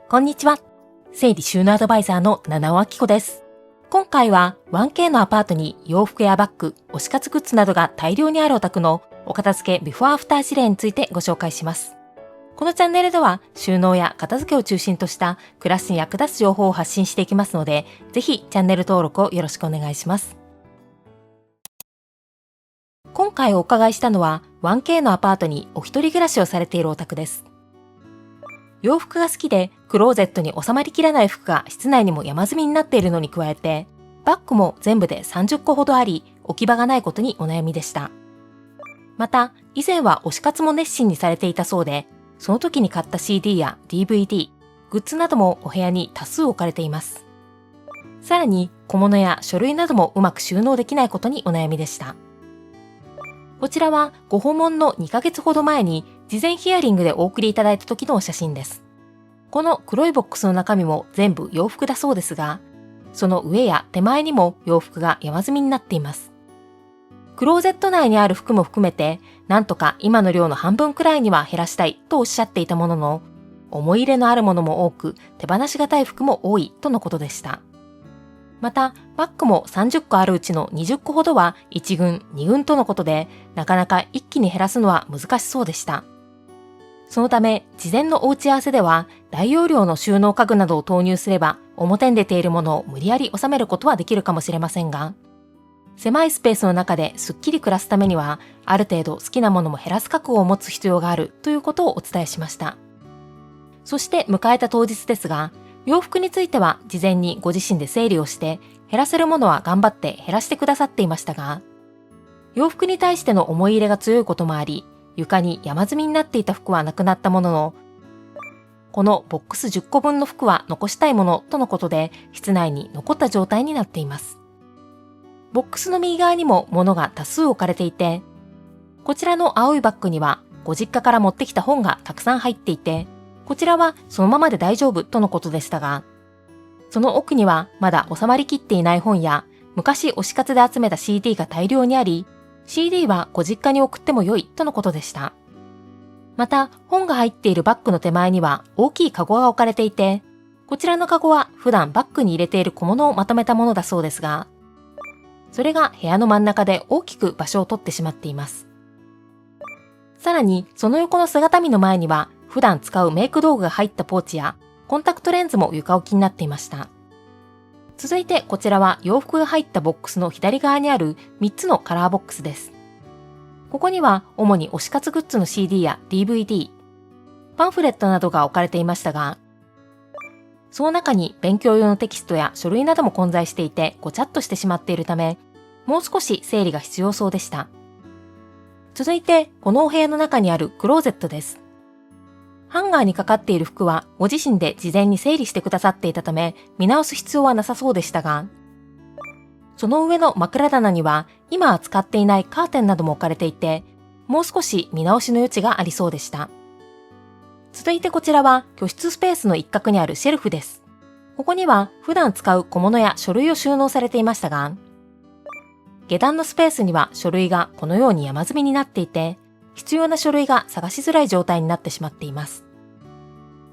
こんにちは。整理収納アドバイザーの七尾明子です。今回は 1K のアパートに洋服やバッグ、推し活グッズなどが大量にあるお宅のお片付けビフォーアフター事例についてご紹介します。このチャンネルでは収納や片付けを中心とした暮らしに役立つ情報を発信していきますので、ぜひチャンネル登録をよろしくお願いします。今回お伺いしたのは 1K のアパートにお一人暮らしをされているお宅です。洋服が好きでクローゼットに収まりきらない服が室内にも山積みになっているのに加えて、バッグも全部で30個ほどあり、置き場がないことにお悩みでした。また、以前は推し活も熱心にされていたそうで、その時に買った CD や DVD、グッズなどもお部屋に多数置かれています。さらに、小物や書類などもうまく収納できないことにお悩みでした。こちらはご訪問の2ヶ月ほど前に事前ヒアリングでお送りいただいた時のお写真です。この黒いボックスの中身も全部洋服だそうですが、その上や手前にも洋服が山積みになっています。クローゼット内にある服も含めて、なんとか今の量の半分くらいには減らしたいとおっしゃっていたものの、思い入れのあるものも多く、手放しがたい服も多いとのことでした。また、バッグも30個あるうちの20個ほどは1軍、2軍とのことで、なかなか一気に減らすのは難しそうでした。そのため、事前のお打ち合わせでは、大容量の収納家具などを投入すれば、表に出ているものを無理やり収めることはできるかもしれませんが、狭いスペースの中ですっきり暮らすためには、ある程度好きなものも減らす覚悟を持つ必要があるということをお伝えしました。そして迎えた当日ですが、洋服については事前にご自身で整理をして減らせるものは頑張って減らしてくださっていましたが、洋服に対しての思い入れが強いこともあり、床に山積みになっていた服はなくなったものの、このボックス10個分の服は残したいものとのことで室内に残った状態になっています。ボックスの右側にも物が多数置かれていて、こちらの青いバッグにはご実家から持ってきた本がたくさん入っていて、こちらはそのままで大丈夫とのことでしたが、その奥にはまだ収まりきっていない本や、昔推し活で集めた CD が大量にあり、CD はご実家に送っても良いとのことでした。また、本が入っているバッグの手前には大きいカゴが置かれていて、こちらのカゴは普段バッグに入れている小物をまとめたものだそうですが、それが部屋の真ん中で大きく場所を取ってしまっています。さらに、その横の姿見の前には、普段使うメイク道具が入ったポーチやコンタクトレンズも床置きになっていました。続いてこちらは洋服が入ったボックスの左側にある3つのカラーボックスです。ここには主に推し活グッズの CD や DVD、パンフレットなどが置かれていましたが、その中に勉強用のテキストや書類なども混在していてごちゃっとしてしまっているため、もう少し整理が必要そうでした。続いてこのお部屋の中にあるクローゼットです。ハンガーにかかっている服はご自身で事前に整理してくださっていたため見直す必要はなさそうでしたが、その上の枕棚には今は使っていないカーテンなども置かれていて、もう少し見直しの余地がありそうでした。続いてこちらは居室スペースの一角にあるシェルフです。ここには普段使う小物や書類を収納されていましたが、下段のスペースには書類がこのように山積みになっていて、必要な書類が探しづらい状態になってしまっています。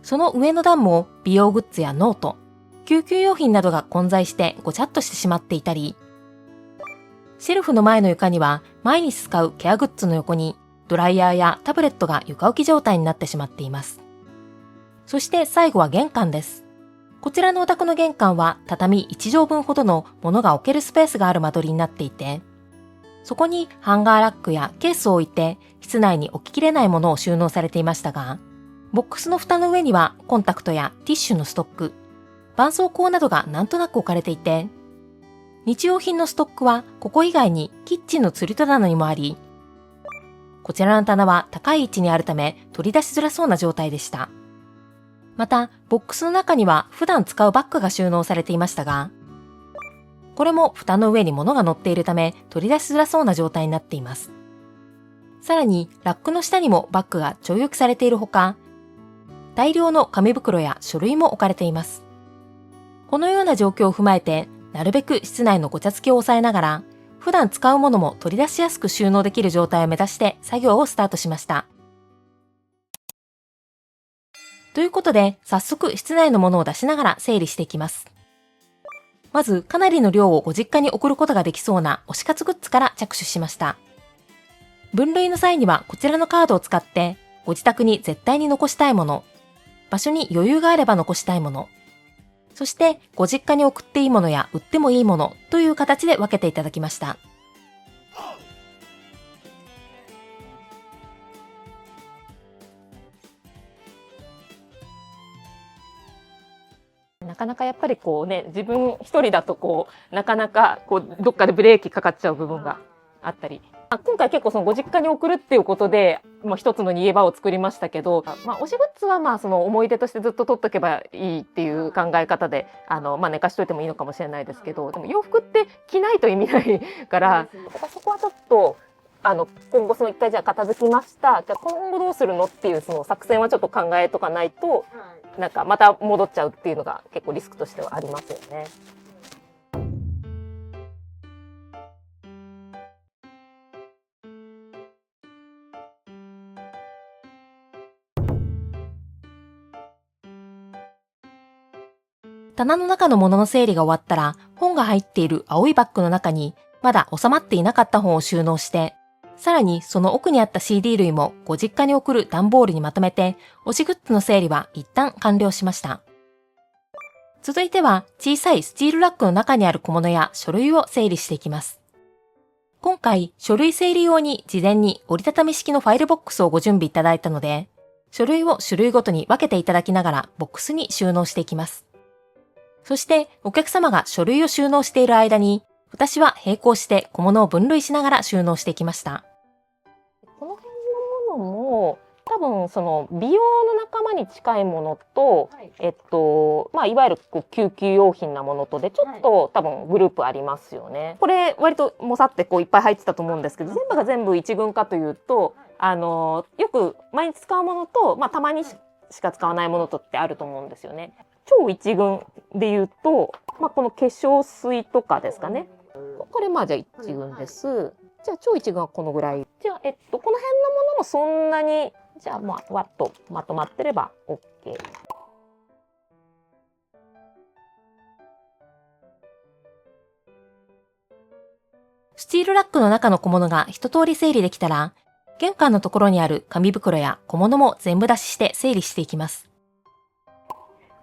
その上の段も美容グッズやノート、救急用品などが混在してごちゃっとしてしまっていたり、シェルフの前の床には毎日使うケアグッズの横にドライヤーやタブレットが床置き状態になってしまっています。そして最後は玄関です。こちらのお宅の玄関は畳1畳分ほどの物が置けるスペースがある間取りになっていて、そこにハンガーラックやケースを置いて室内に置ききれないものを収納されていましたが、ボックスの蓋の上にはコンタクトやティッシュのストック、絆創膏などがなんとなく置かれていて、日用品のストックはここ以外にキッチンの吊り戸棚にもあり、こちらの棚は高い位置にあるため取り出しづらそうな状態でした。また、ボックスの中には普段使うバッグが収納されていましたが、これも蓋の上に物が乗っているため取り出しづらそうな状態になっています。さらにラックの下にもバッグがちょい置きされているほか、大量の紙袋や書類も置かれています。このような状況を踏まえて、なるべく室内のごちゃつきを抑えながら、普段使うものも取り出しやすく収納できる状態を目指して作業をスタートしました。ということで、早速室内のものを出しながら整理していきます。まず、かなりの量をご実家に送ることができそうな推し活グッズから着手しました。分類の際にはこちらのカードを使って、ご自宅に絶対に残したいもの、場所に余裕があれば残したいもの、そしてご実家に送っていいものや売ってもいいものという形で分けていただきました。なかなかやっぱりこうね、自分一人だとこう、なかなかこう、どっかでブレーキかかっちゃう部分があったり。今回結構そのご実家に送るっていうことで、一つの逃げ場を作りましたけど、推しグッズはその思い出としてずっと取っとけばいいっていう考え方で、寝かしといてもいいのかもしれないですけど、でも洋服って着ないと意味ないから、そこはちょっと、今後その一回じゃあ片付きました。じゃあ今後どうするのっていうその作戦はちょっと考えとかないと、なんかまた戻っちゃうっていうのが結構リスクとしてはありますよね。棚の中の物の整理が終わったら、本が入っている青いバッグの中に、まだ収まっていなかった本を収納して、さらにその奥にあった CD 類もご実家に送る段ボールにまとめて、推しグッズの整理は一旦完了しました。続いては小さいスチールラックの中にある小物や書類を整理していきます。今回、書類整理用に事前に折りたたみ式のファイルボックスをご準備いただいたので、書類を種類ごとに分けていただきながらボックスに収納していきます。そしてお客様が書類を収納している間に、私は並行して小物を分類しながら収納していきました。この辺のものも多分その美容の仲間に近いものと、いわゆる救急用品なものとでちょっと多分グループありますよね。これ割ともさっていっぱい入ってたと思うんですけど、全部が全部一群かというと、よく毎日使うものと、たまにしか使わないものとってあると思うんですよね。超一群で言うと、この化粧水とかですかね。これじゃあ一群です。じゃあ超一群はこのぐらい。じゃあ、この辺のものもそんなに、じゃあわっとまとまってれば OK。スチールラックの中の小物が一通り整理できたら、玄関のところにある紙袋や小物も全部出しして整理していきます。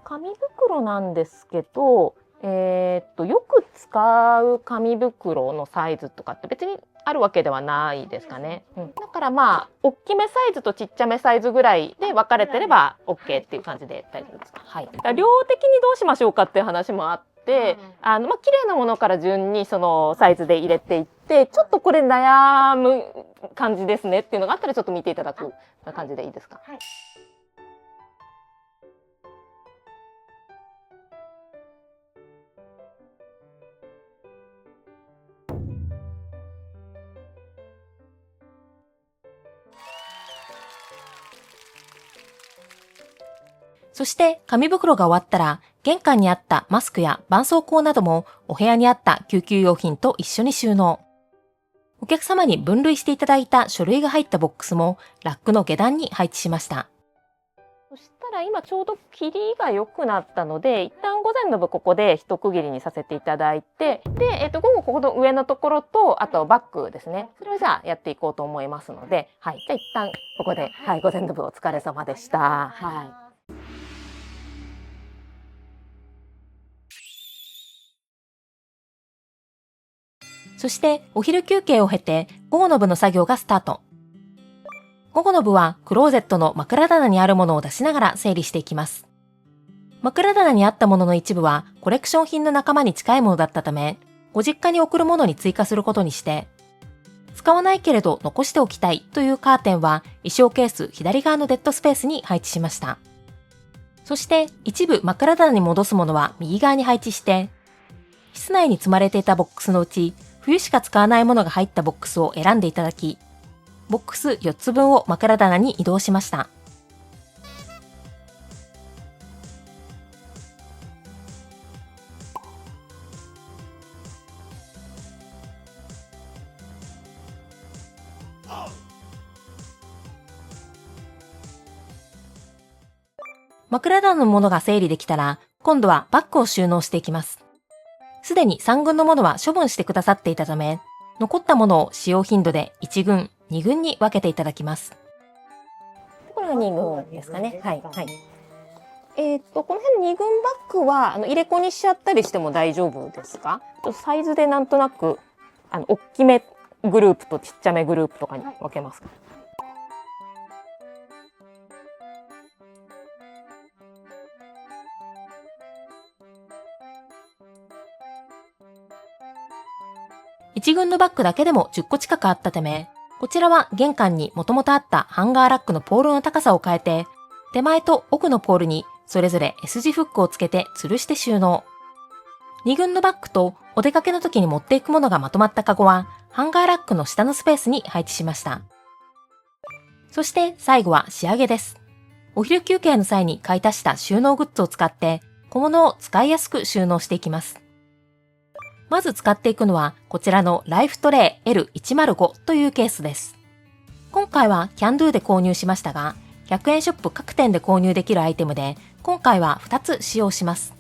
紙袋なんですけど、よく使う紙袋のサイズとかって別にあるわけではないですかね。だから大きめサイズとちっちゃめサイズぐらいで分かれてれば OK っていう感じで大丈夫ですか。はい。量的にどうしましょうかっていう話もあって、綺麗なものから順にそのサイズで入れていって、ちょっとこれ悩む感じですねっていうのがあったらちょっと見ていただく感じでいいですか。はい。そして紙袋が終わったら、玄関にあったマスクや絆創膏などもお部屋にあった救急用品と一緒に収納。お客様に分類していただいた書類が入ったボックスもラックの下段に配置しました。そしたら今ちょうど切りが良くなったので、一旦午前の部ここで一区切りにさせていただいて、で、午後ここの上のところと、あとバッグですね。それをじゃあやっていこうと思いますので、はい。じゃあ一旦ここで、はい、午前の部お疲れ様でした。はい。そしてお昼休憩を経て午後の部の作業がスタート。午後の部はクローゼットの枕棚にあるものを出しながら整理していきます。枕棚にあったものの一部はコレクション品の仲間に近いものだったため、ご実家に送るものに追加することにして、使わないけれど残しておきたいというカーテンは衣装ケース左側のデッドスペースに配置しました。そして一部枕棚に戻すものは右側に配置して、室内に積まれていたボックスのうち、冬しか使わないものが入ったボックスを選んでいただき、ボックス4つ分を枕棚に移動しました。枕棚のものが整理できたら、今度はバッグを収納していきます。すでに3軍のものは処分してくださっていたため、残ったものを使用頻度で1軍、2軍に分けていただきます。これが2軍ですかね。はい。はい。この辺2軍バッグは入れ子にしちゃったりしても大丈夫ですか？サイズでなんとなく大きめグループとちっちゃめグループとかに分けますか？1軍のバッグだけでも10個近くあったため、こちらは玄関にもともとあったハンガーラックのポールの高さを変えて、手前と奥のポールにそれぞれ S 字フックをつけて吊るして収納。2軍のバッグとお出かけの時に持っていくものがまとまったカゴは、ハンガーラックの下のスペースに配置しました。そして最後は仕上げです。お昼休憩の際に買い足した収納グッズを使って小物を使いやすく収納していきます。まず使っていくのはこちらのライフトレイ L105 というケースです。今回はキャンドゥで購入しましたが、100円ショップ各店で購入できるアイテムで、今回は2つ使用します。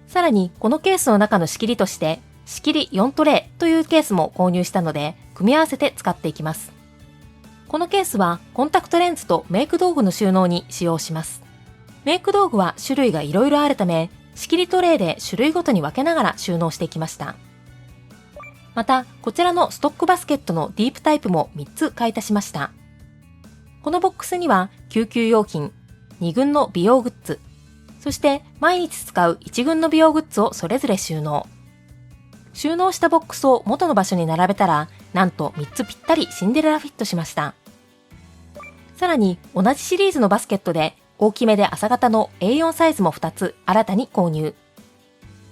さらにこのケースの中の仕切りとして、仕切り4トレイというケースも購入したので、組み合わせて使っていきます。このケースはコンタクトレンズとメイク道具の収納に使用します。メイク道具は種類がいろいろあるため、仕切りトレイで種類ごとに分けながら収納していきました。また、こちらのストックバスケットのディープタイプも3つ買い足しました。このボックスには救急用品、2軍の美容グッズ、そして毎日使う1軍の美容グッズをそれぞれ収納。収納したボックスを元の場所に並べたら、なんと3つぴったりシンデレラフィットしました。さらに同じシリーズのバスケットで大きめで朝型の A4 サイズも2つ新たに購入。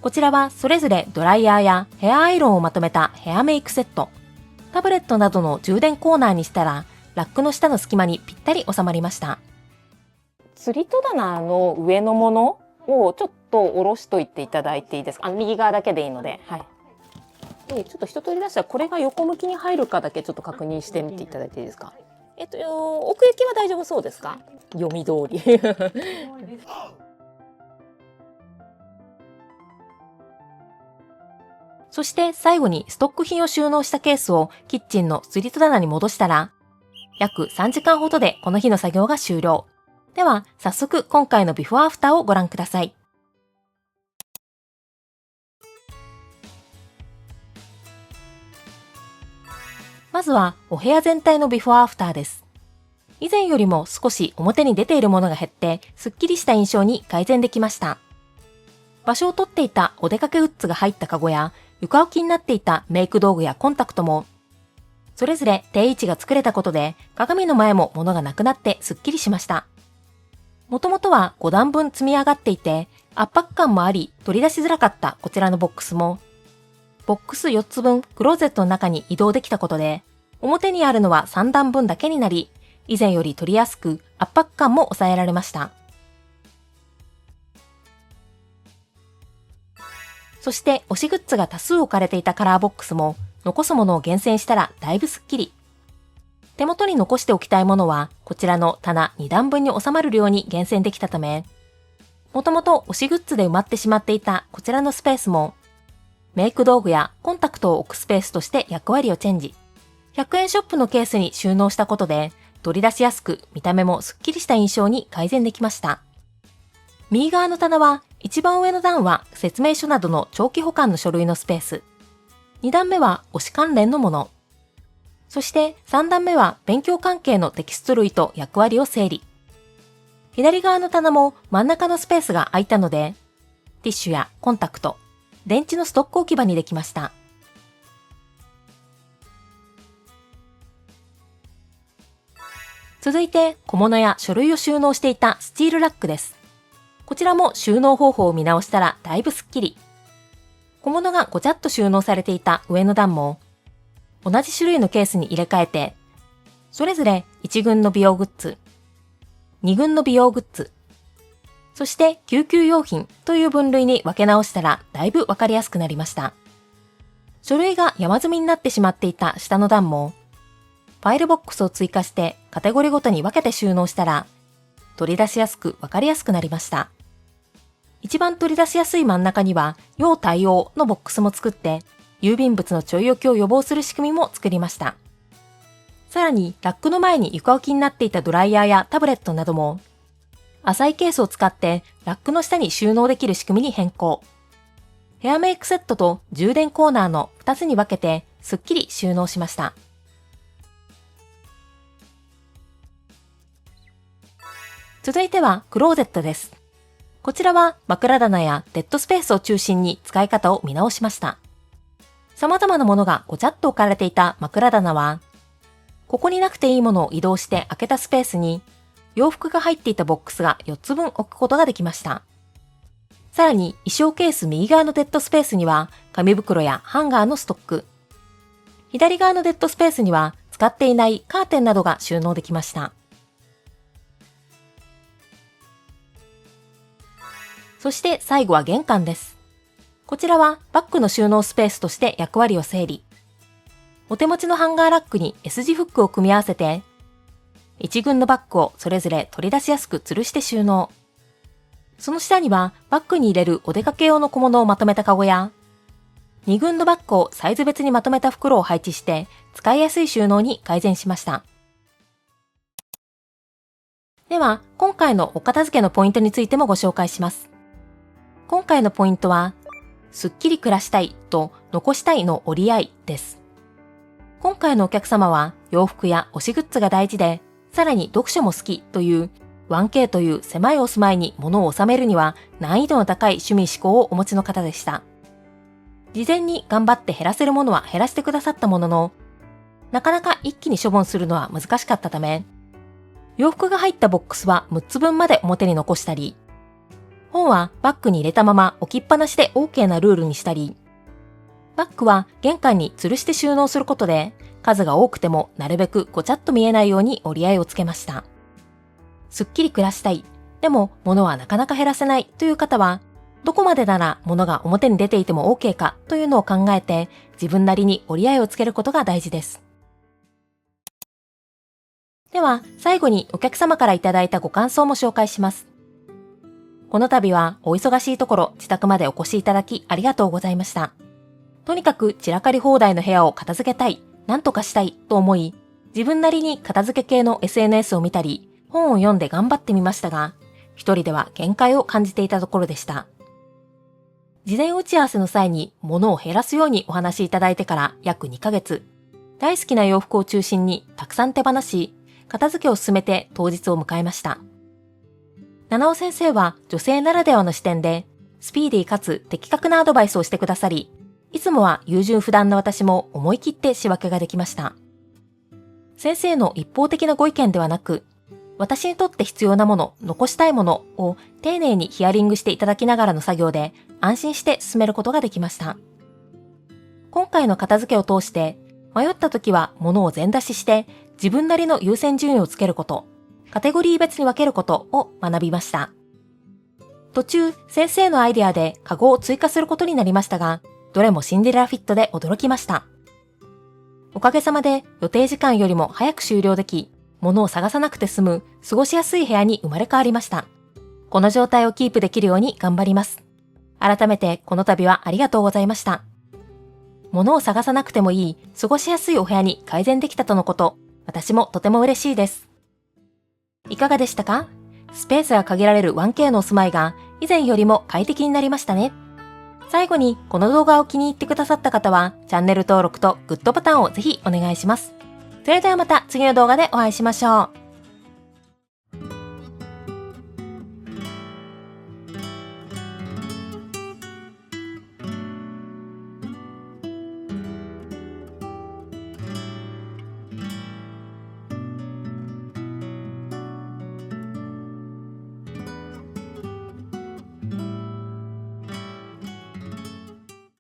こちらはそれぞれドライヤーやヘアアイロンをまとめたヘアメイクセット。タブレットなどの充電コーナーにしたら、ラックの下の隙間にぴったり収まりました。釣り戸棚の上のものをちょっと下ろしといていただいていいですか？右側だけでいいので。はい。で、ちょっと一通り出したらこれが横向きに入るかだけちょっと確認してみていただいていいですか？奥行きは大丈夫そうですか？読み通り。そして最後にストック品を収納したケースをキッチンの釣り戸棚に戻したら、約3時間ほどでこの日の作業が終了。では、早速今回のビフォーアフターをご覧ください。まずはお部屋全体のビフォーアフターです。以前よりも少し表に出ているものが減って、すっきりした印象に改善できました。場所を取っていたお出かけグッズが入ったカゴや、床置きになっていたメイク道具やコンタクトも、それぞれ定位置が作れたことで、鏡の前も物がなくなってすっきりしました。もともとは5段分積み上がっていて、圧迫感もあり取り出しづらかったこちらのボックスも、ボックス4つ分クローゼットの中に移動できたことで、表にあるのは3段分だけになり、以前より取りやすく圧迫感も抑えられました。そして推しグッズが多数置かれていたカラーボックスも、残すものを厳選したらだいぶスッキリ。手元に残しておきたいものは、こちらの棚2段分に収まる量に厳選できたため、もともと推しグッズで埋まってしまっていたこちらのスペースも、メイク道具やコンタクトを置くスペースとして役割をチェンジ。100円ショップのケースに収納したことで、取り出しやすく見た目もスッキリした印象に改善できました。右側の棚は、一番上の段は説明書などの長期保管の書類のスペース。2段目は推し関連のもの。そして3段目は勉強関係のテキスト類と役割を整理。左側の棚も真ん中のスペースが空いたので、ティッシュやコンタクト、電池のストック置き場にできました。続いて小物や書類を収納していたスチールラックです。こちらも収納方法を見直したらだいぶスッキリ。小物がごちゃっと収納されていた上の段も、同じ種類のケースに入れ替えて、それぞれ1軍の美容グッズ、2軍の美容グッズ、そして救急用品という分類に分け直したらだいぶわかりやすくなりました。書類が山積みになってしまっていた下の段も、ファイルボックスを追加してカテゴリーごとに分けて収納したら、取り出しやすくわかりやすくなりました。一番取り出しやすい真ん中には、要対応のボックスも作って、郵便物のちょい置きを予防する仕組みも作りました。さらに、ラックの前に床置きになっていたドライヤーやタブレットなども、浅いケースを使ってラックの下に収納できる仕組みに変更。ヘアメイクセットと充電コーナーの2つに分けて、すっきり収納しました。続いてはクローゼットです。こちらは枕棚やデッドスペースを中心に使い方を見直しました。様々なものがごちゃっと置かれていた枕棚は、ここになくていいものを移動して空けたスペースに、洋服が入っていたボックスが4つ分置くことができました。さらに衣装ケース右側のデッドスペースには紙袋やハンガーのストック。左側のデッドスペースには使っていないカーテンなどが収納できました。そして最後は玄関です。こちらはバッグの収納スペースとして役割を整理。お手持ちのハンガーラックに S 字フックを組み合わせて、1群のバッグをそれぞれ取り出しやすく吊るして収納。その下にはバッグに入れるお出かけ用の小物をまとめたカゴや、2群のバッグをサイズ別にまとめた袋を配置して使いやすい収納に改善しました。では、今回のお片付けのポイントについてもご紹介します。今回のポイントは、すっきり暮らしたいと残したいの折り合いです。今回のお客様は洋服や推しグッズが大事で、さらに読書も好きという 1K という狭いお住まいに物を収めるには難易度の高い趣味思考をお持ちの方でした。事前に頑張って減らせるものは減らしてくださったものの、なかなか一気に処分するのは難しかったため、洋服が入ったボックスは6つ分まで表に残したり、本はバッグに入れたまま置きっぱなしで OK なルールにしたり、バッグは玄関に吊るして収納することで、数が多くてもなるべくごちゃっと見えないように折り合いをつけました。すっきり暮らしたい。でも物はなかなか減らせないという方は、どこまでなら物が表に出ていても OK かというのを考えて、自分なりに折り合いをつけることが大事です。では、最後にお客様からいただいたご感想も紹介します。この度はお忙しいところ自宅までお越しいただきありがとうございました。とにかく散らかり放題の部屋を片付けたい、なんとかしたいと思い、自分なりに片付け系の SNS を見たり、本を読んで頑張ってみましたが、一人では限界を感じていたところでした。事前打ち合わせの際に物を減らすようにお話しいただいてから約2ヶ月、大好きな洋服を中心にたくさん手放し、片付けを進めて当日を迎えました。七尾先生は女性ならではの視点で、スピーディーかつ的確なアドバイスをしてくださり、いつもは優柔不断な私も思い切って仕分けができました。先生の一方的なご意見ではなく、私にとって必要なもの、残したいものを丁寧にヒアリングしていただきながらの作業で安心して進めることができました。今回の片付けを通して、迷った時は物を全出しして自分なりの優先順位をつけること、カテゴリー別に分けることを学びました。途中、先生のアイデアでカゴを追加することになりましたが、どれもシンデレラフィットで驚きました。おかげさまで予定時間よりも早く終了でき、物を探さなくて済む過ごしやすい部屋に生まれ変わりました。この状態をキープできるように頑張ります。改めてこの度はありがとうございました。物を探さなくてもいい過ごしやすいお部屋に改善できたとのこと、私もとても嬉しいです。いかがでしたか？スペースが限られる 1K のお住まいが以前よりも快適になりましたね。最後にこの動画を気に入ってくださった方はチャンネル登録とグッドボタンをぜひお願いします。それではまた次の動画でお会いしましょう。